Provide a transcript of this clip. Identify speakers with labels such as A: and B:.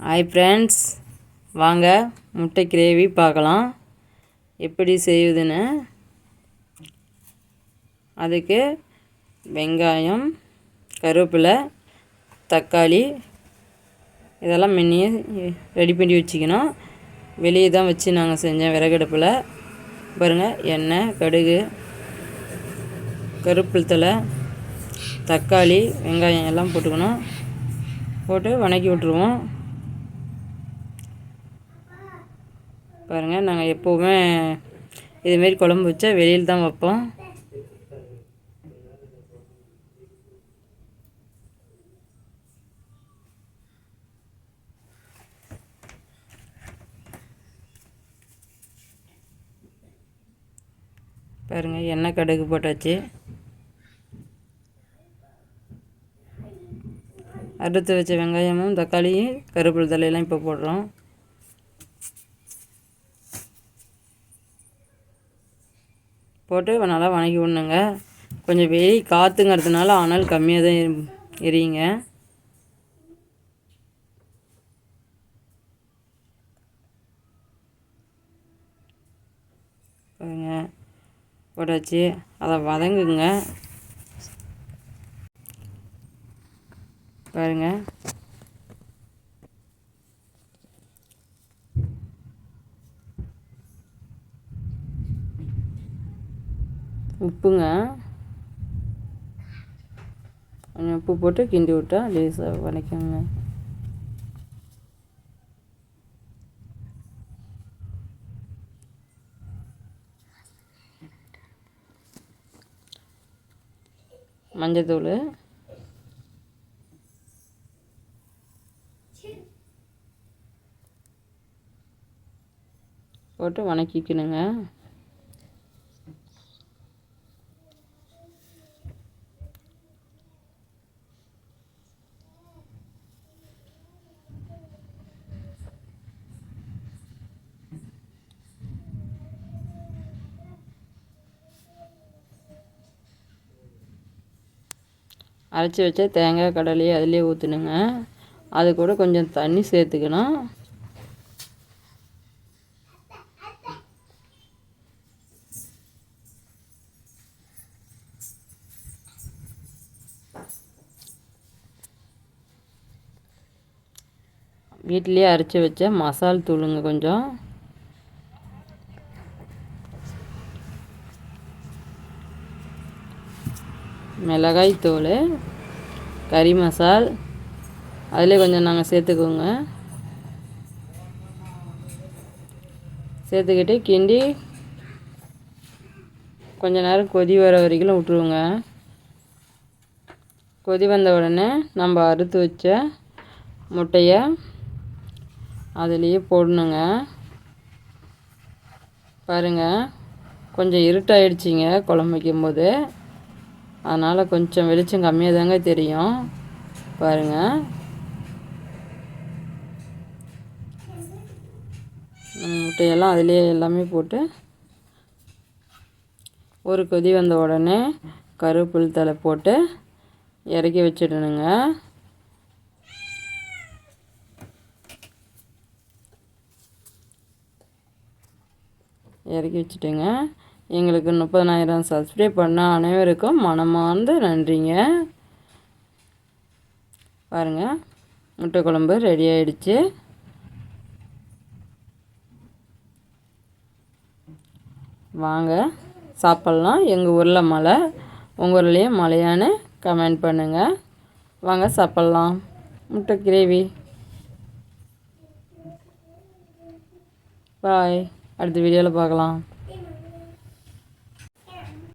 A: Hi friends, வாங்க முட்டை gravy பார்க்கலாம் எப்படி செய்யுதுன்னு. அதுக்கு வெங்காயம், கருவேப்பிலை, தக்காளி இதெல்லாம் முன்னையே ரெடி பண்ணி வச்சுக்கணும். வெளியே தான் வச்சு நாங்கள் செஞ்சோம் விறகடுப்பில். பாருங்கள், எண்ணெய், கடுகு, கருவேப்பிலை தழை, தக்காளி, வெங்காயம் எல்லாம் போட்டுக்கணும். போட்டு வணக்கி விட்ருவோம். பாருங்கள், நாங்கள் எப்போவுமே இதுமாரி குழம்பு வச்சா வெளியில் தான் வைப்போம். பாருங்கள், எண்ணெய் கடுகு போட்டாச்சு. அறுத்து வச்ச வெங்காயமும் தக்காளியும் கருவேப்பிலை தலையெல்லாம் இப்போ போடுறோம். போட்டு நல்லா வணக்கி விடணுங்க. கொஞ்சம் வெயில் காற்றுங்கிறதுனால ஆனால் கம்மியாக தான் எரியுங்க. பாருங்க, போட்டாச்சு. அதை வதங்குங்க. பாருங்க, உப்புங்க, கொஞ்சம் உப்பு போட்டு கிண்டி விட்டா லேசாக வதக்குங்க. மஞ்சத்தூள், போட்டு வதக்கிக்கணுங்க. அரைச்சி வச்ச தேங்காய் கடலையை அதிலே ஊற்றணுங்க. அது கூட கொஞ்சம் தண்ணி சேர்த்துக்கணும். வீட்டிலே அரைச்சி வச்ச மசால் தூளுங்க, கொஞ்சம் மிளகாய் தூள், கறி மசால் அதிலே கொஞ்சம் நாங்கள் சேர்த்துக்குவோங்க. சேர்த்துக்கிட்டு கிண்டி கொஞ்ச நேரம் கொதி வர வரைக்கும் விட்டுருவோங்க. கொதி வந்த உடனே நம்ம அறுத்து வச்ச முட்டையை அதுலேயே போடணுங்க. பாருங்கள், கொஞ்சம் இருட்டாயிடுச்சிங்க குழம்பு வைக்கும்போது, அதனால் கொஞ்சம் வெளிச்சம் கம்மியாக தாங்க தெரியும். பாருங்கள், முட்டையெல்லாம் அதிலே எல்லாமே போட்டு ஒரு கொதி வந்த உடனே கருவேப்பிலை தழை போட்டு இறக்கி வச்சிடணுங்க. இறக்கி வச்சுட்டுங்க. எங்களுக்கு 30,000 சப்ஸ்கிரைப் பண்ண அனைவருக்கும் மனமார்ந்த நன்றிங்க. பாருங்கள், முட்டை குழம்பு ரெடி ஆகிடுச்சு. வாங்க சாப்பிட்லாம். எங்கள் ஊரில் மழை, உங்கள் ஊர்லேயும் மழையான்னு கமெண்ட் பண்ணுங்கள். வாங்க சாப்பிட்லாம் முட்டை கிரேவி. பாய், அடுத்த வீடியோவில் பார்க்கலாம்.